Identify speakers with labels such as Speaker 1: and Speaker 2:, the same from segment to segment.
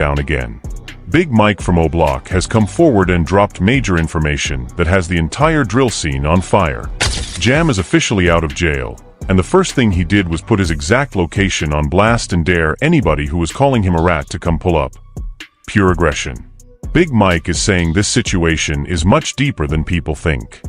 Speaker 1: down again. Big Mike from O-Block has come forward and dropped major information that has the entire drill scene on fire. Jam is officially out of jail, and the first thing he did was put his exact location on blast and dare anybody who was calling him a rat to come pull up. Pure aggression. Big Mike is saying this situation is much deeper than people think.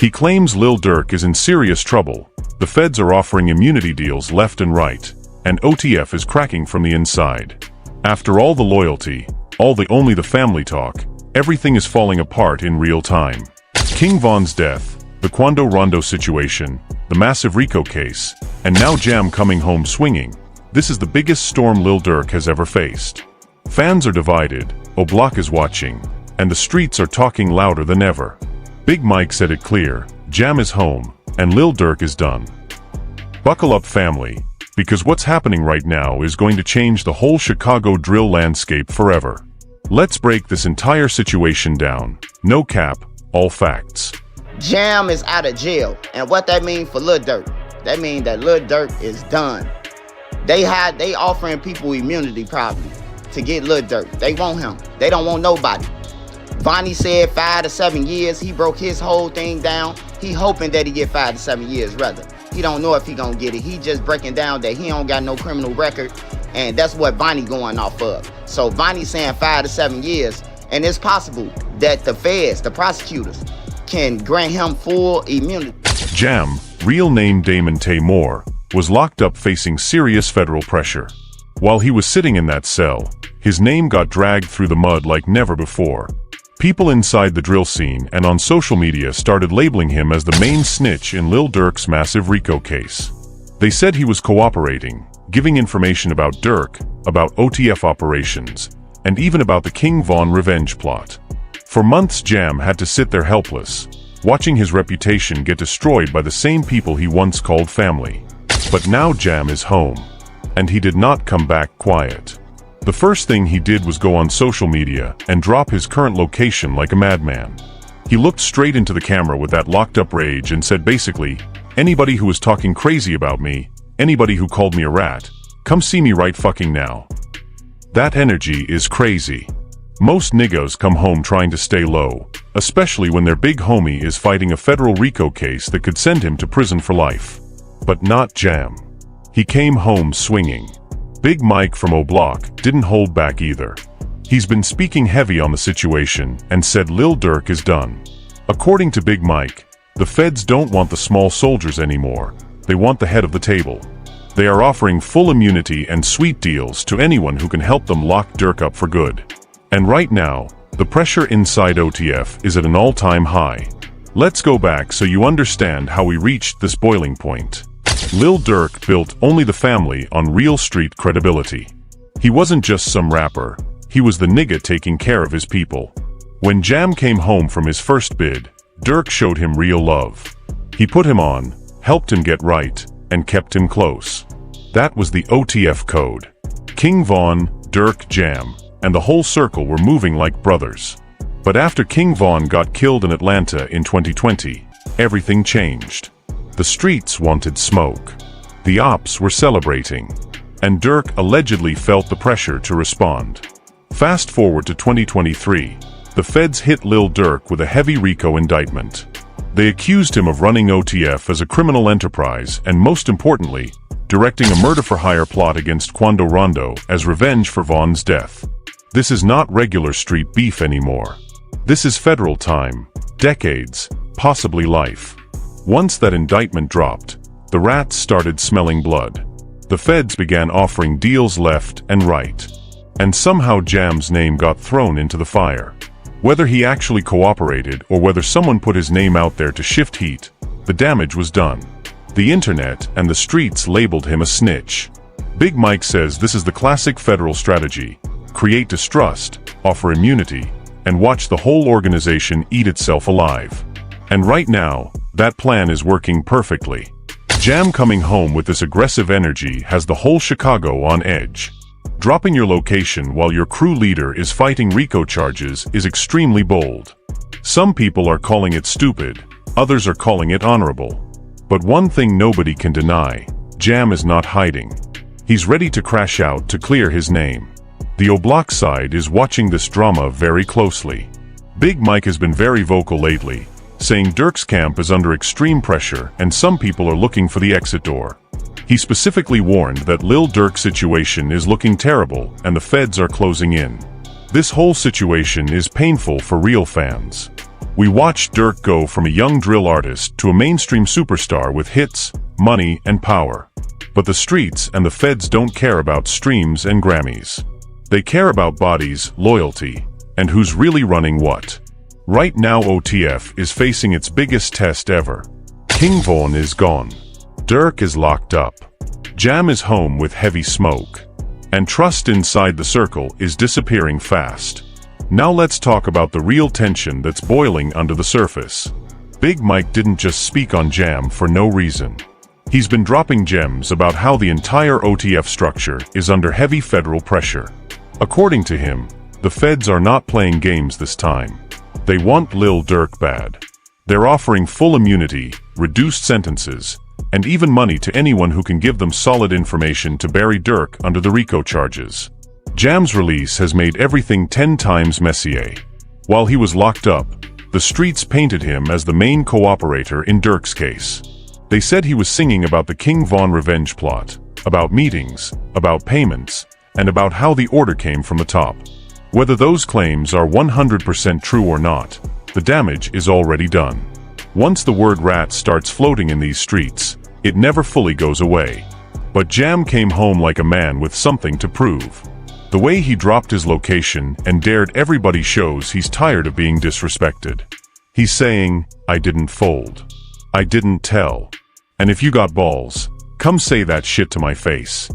Speaker 1: He claims Lil Durk is in serious trouble, the feds are offering immunity deals left and right, and OTF is cracking from the inside. After all the loyalty, only the family talk, everything is falling apart in real time. King Von's death, the Quando Rondo situation, the massive RICO case, and now Jam coming home swinging. This is the biggest storm Lil Durk has ever faced. Fans are divided, O-Block is watching, and the streets are talking louder than ever. Big Mike said it clear, Jam is home, and Lil Durk is done. Buckle up, family, because what's happening right now is going to change the whole Chicago drill landscape forever. Let's break this entire situation down. No cap, all facts.
Speaker 2: Jam is out of jail, and what that means for Lil Durk? That means that Lil Durk is done. They offering people immunity probably to get Lil Durk. They want him. They don't want nobody. Vonnie said 5 to 7 years. He broke his whole thing down. He hoping that he get 5 to 7 years rather. He don't know if he gonna get it. He just breaking down that he don't got no criminal record, and that's what Vonnie going off of. So Vonnie saying 5 to 7 years, and it's possible that the feds, the prosecutors, can grant him full immunity.
Speaker 1: Jam, real name Damon Taymor, was locked up facing serious federal pressure. While he was sitting in that cell, his name got dragged through the mud like never before. People inside the drill scene and on social media started labeling him as the main snitch in Lil Durk's massive RICO case. They said he was cooperating, giving information about Durk, about OTF operations, and even about the King Von revenge plot. For months Jam had to sit there helpless, watching his reputation get destroyed by the same people he once called family. But now Jam is home, and he did not come back quiet. The first thing he did was go on social media and drop his current location like a madman. He looked straight into the camera with that locked-up rage and said basically, anybody who was talking crazy about me, anybody who called me a rat, come see me right fucking now. That energy is crazy. Most niggas come home trying to stay low, especially when their big homie is fighting a federal RICO case that could send him to prison for life. But not Jam. He came home swinging. Big Mike from O-Block didn't hold back either. He's been speaking heavy on the situation and said Lil Durk is done. According to Big Mike, the feds don't want the small soldiers anymore, they want the head of the table. They are offering full immunity and sweet deals to anyone who can help them lock Durk up for good. And right now, the pressure inside OTF is at an all-time high. Let's go back so you understand how we reached this boiling point. Lil Durk built only the family on real street credibility. He wasn't just some rapper, he was the nigga taking care of his people. When Jam came home from his first bid, Durk showed him real love. He put him on, helped him get right, and kept him close. That was the OTF code. King Von, Durk, Jam, and the whole circle were moving like brothers. But after King Von got killed in Atlanta in 2020, everything changed. The streets wanted smoke. The ops were celebrating. And Durk allegedly felt the pressure to respond. Fast forward to 2023, the feds hit Lil Durk with a heavy RICO indictment. They accused him of running OTF as a criminal enterprise and, most importantly, directing a murder-for-hire plot against Quando Rondo as revenge for Von's death. This is not regular street beef anymore. This is federal time, decades, possibly life. Once that indictment dropped, the rats started smelling blood. The feds began offering deals left and right. And somehow Jam's name got thrown into the fire. Whether he actually cooperated or whether someone put his name out there to shift heat, the damage was done. The internet and the streets labeled him a snitch. Big Mike says this is the classic federal strategy: create distrust, offer immunity, and watch the whole organization eat itself alive. And right now, that plan is working perfectly. Jam coming home with this aggressive energy has the whole Chicago on edge. Dropping your location while your crew leader is fighting RICO charges is extremely bold. Some people are calling it stupid, others are calling it honorable. But one thing nobody can deny, Jam is not hiding. He's ready to crash out to clear his name. The O-Block side is watching this drama very closely. Big Mike has been very vocal lately, saying Durk's camp is under extreme pressure and some people are looking for the exit door. He specifically warned that Lil Durk's situation is looking terrible and the feds are closing in. This whole situation is painful for real fans. We watched Durk go from a young drill artist to a mainstream superstar with hits, money, and power. But the streets and the feds don't care about streams and Grammys. They care about bodies, loyalty, and who's really running what. Right now OTF is facing its biggest test ever. King Von is gone. Durk is locked up. Jam is home with heavy smoke. And trust inside the circle is disappearing fast. Now let's talk about the real tension that's boiling under the surface. Big Mike didn't just speak on Jam for no reason. He's been dropping gems about how the entire OTF structure is under heavy federal pressure. According to him, the feds are not playing games this time. They want Lil Durk bad. They're offering full immunity, reduced sentences, and even money to anyone who can give them solid information to bury Durk under the RICO charges. Jam's release has made everything 10 times messier. While he was locked up, the streets painted him as the main cooperator in Durk's case. They said he was singing about the King Von revenge plot, about meetings, about payments, and about how the order came from the top. Whether those claims are 100% true or not, the damage is already done. Once the word rat starts floating in these streets, it never fully goes away. But Jam came home like a man with something to prove. The way he dropped his location and dared everybody shows he's tired of being disrespected. He's saying, I didn't fold. I didn't tell. And if you got balls, come say that shit to my face.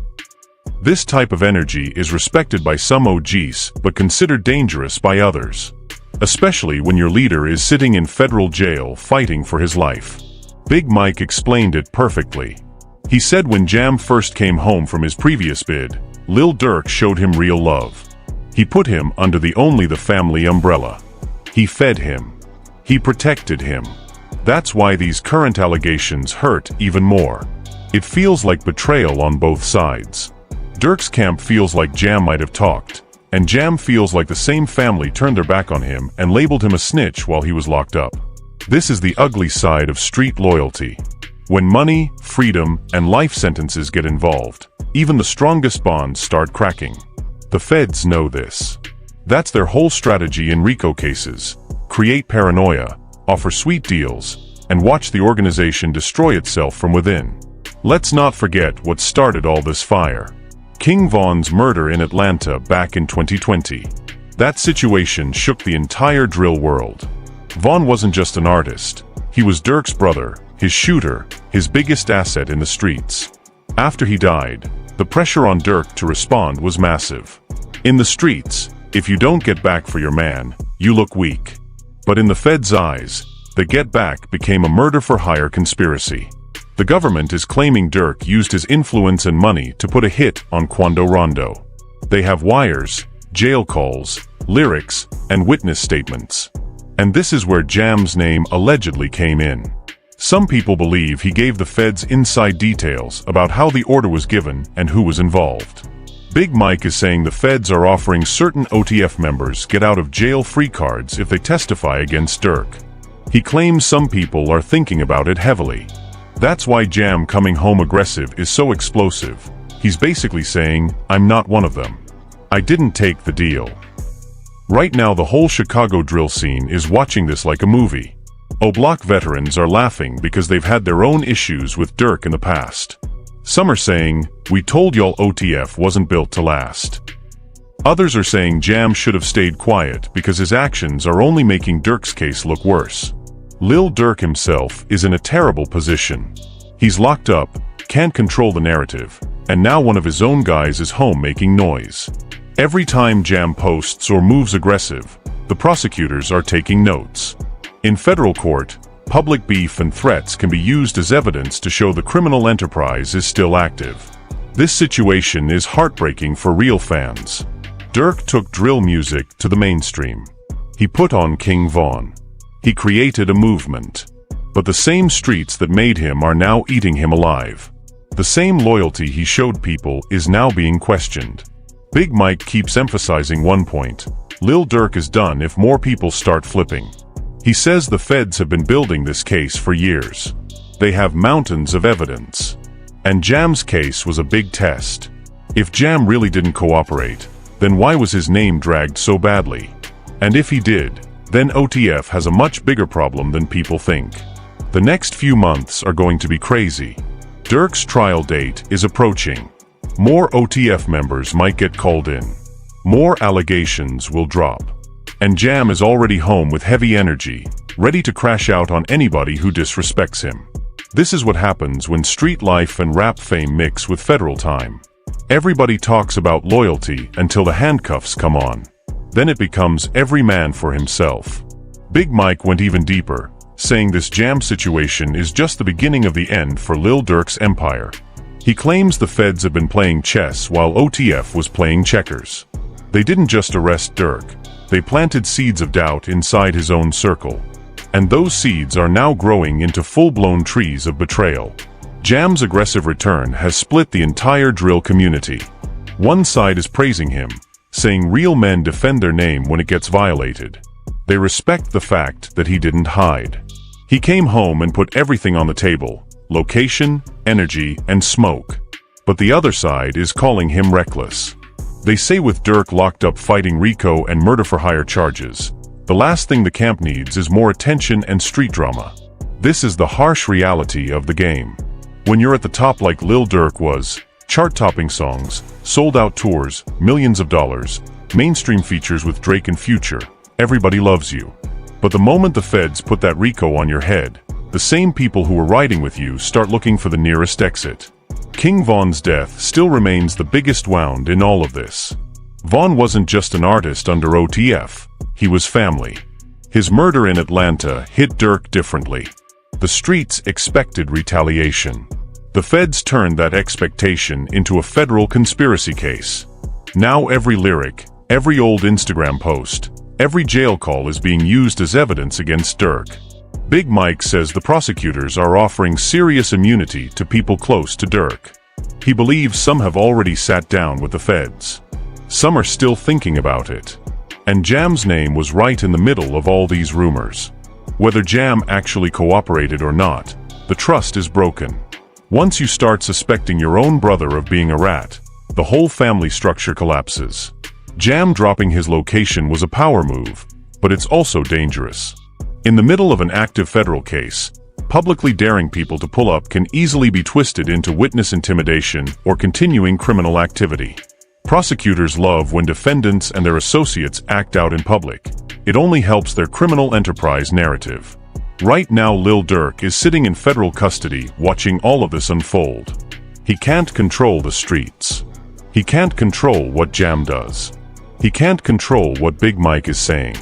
Speaker 1: This type of energy is respected by some OGs but considered dangerous by others. Especially when your leader is sitting in federal jail fighting for his life. Big Mike explained it perfectly. He said when Jam first came home from his previous bid, Lil Durk showed him real love. He put him under the only the family umbrella. He fed him. He protected him. That's why these current allegations hurt even more. It feels like betrayal on both sides. Durk's camp feels like Jam might have talked, and Jam feels like the same family turned their back on him and labeled him a snitch while he was locked up. This is the ugly side of street loyalty. When money, freedom, and life sentences get involved, even the strongest bonds start cracking. The feds know this. That's their whole strategy in RICO cases. Create paranoia, offer sweet deals, and watch the organization destroy itself from within. Let's not forget what started all this fire. King Von's murder in Atlanta back in 2020. That situation shook the entire drill world. Von wasn't just an artist. He was Durk's brother, his shooter, his biggest asset in the streets. After he died, the pressure on Durk to respond was massive. In the streets, if you don't get back for your man, you look weak. But in the feds' eyes, the get back became a murder-for-hire conspiracy. The government is claiming Durk used his influence and money to put a hit on Quando Rondo. They have wires, jail calls, lyrics, and witness statements. And this is where Jam's name allegedly came in. Some people believe he gave the feds inside details about how the order was given and who was involved. Big Mike is saying the feds are offering certain OTF members get-out-of-jail-free cards if they testify against Durk. He claims some people are thinking about it heavily. That's why Jam coming home aggressive is so explosive. He's basically saying, I'm not one of them. I didn't take the deal. Right now the whole Chicago drill scene is watching this like a movie. O-Block veterans are laughing because they've had their own issues with Durk in the past. Some are saying, we told y'all OTF wasn't built to last. Others are saying Jam should have stayed quiet because his actions are only making Durk's case look worse. Lil Durk himself is in a terrible position. He's locked up, can't control the narrative, and now one of his own guys is home making noise. Every time Jam posts or moves aggressive, the prosecutors are taking notes. In federal court, public beef and threats can be used as evidence to show the criminal enterprise is still active. This situation is heartbreaking for real fans. Durk took drill music to the mainstream. He put on King Von. He created a movement. But the same streets that made him are now eating him alive. The same loyalty he showed people is now being questioned. Big Mike keeps emphasizing one point: Lil Durk is done if more people start flipping. He says the feds have been building this case for years. They have mountains of evidence. And Jam's case was a big test. If Jam really didn't cooperate, then why was his name dragged so badly? And if he did, then OTF has a much bigger problem than people think. The next few months are going to be crazy. Durk's trial date is approaching. More OTF members might get called in. More allegations will drop. And Jam is already home with heavy energy, ready to crash out on anybody who disrespects him. This is what happens when street life and rap fame mix with federal time. Everybody talks about loyalty until the handcuffs come on. Then it becomes every man for himself. Big Mike went even deeper, saying this Jam situation is just the beginning of the end for Lil Durk's empire. He claims the feds have been playing chess while OTF was playing checkers. They didn't just arrest Durk, they planted seeds of doubt inside his own circle. And those seeds are now growing into full-blown trees of betrayal. Jam's aggressive return has split the entire drill community. One side is praising him, saying real men defend their name when it gets violated. They respect the fact that he didn't hide. He came home and put everything on the table: location, energy, and smoke. But the other side is calling him reckless. They say with Durk locked up fighting RICO and murder-for-hire charges, the last thing the camp needs is more attention and street drama. This is the harsh reality of the game. When you're at the top like Lil Durk was, chart-topping songs, sold-out tours, millions of dollars, mainstream features with Drake and Future, everybody loves you. But the moment the feds put that RICO on your head, the same people who were riding with you start looking for the nearest exit. King Von's death still remains the biggest wound in all of this. Von wasn't just an artist under OTF, he was family. His murder in Atlanta hit Durk differently. The streets expected retaliation. The feds turned that expectation into a federal conspiracy case. Now every lyric, every old Instagram post, every jail call is being used as evidence against Durk. Big Mike says the prosecutors are offering serious immunity to people close to Durk. He believes some have already sat down with the feds. Some are still thinking about it. And Jam's name was right in the middle of all these rumors. Whether Jam actually cooperated or not, the trust is broken. Once you start suspecting your own brother of being a rat, the whole family structure collapses. Jam dropping his location was a power move, but it's also dangerous. In the middle of an active federal case, publicly daring people to pull up can easily be twisted into witness intimidation or continuing criminal activity. Prosecutors love when defendants and their associates act out in public. It only helps their criminal enterprise narrative. Right now Lil Durk is sitting in federal custody watching all of this unfold. He can't control the streets. He can't control what Jam does. He can't control what Big Mike is saying.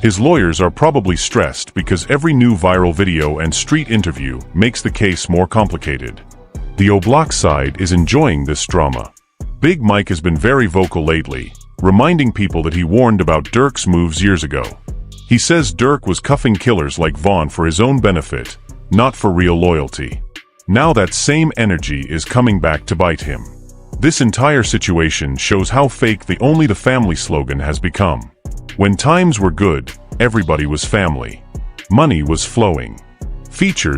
Speaker 1: His lawyers are probably stressed because every new viral video and street interview makes the case more complicated. The O-Block side is enjoying this drama. Big Mike has been very vocal lately, reminding people that he warned about Durk's moves years ago. He says Durk was cuffing killers like Von for his own benefit, not for real loyalty. Now that same energy is coming back to bite him. This entire situation shows how fake the "only the family" slogan has become. When times were good, everybody was family. Money was flowing. Features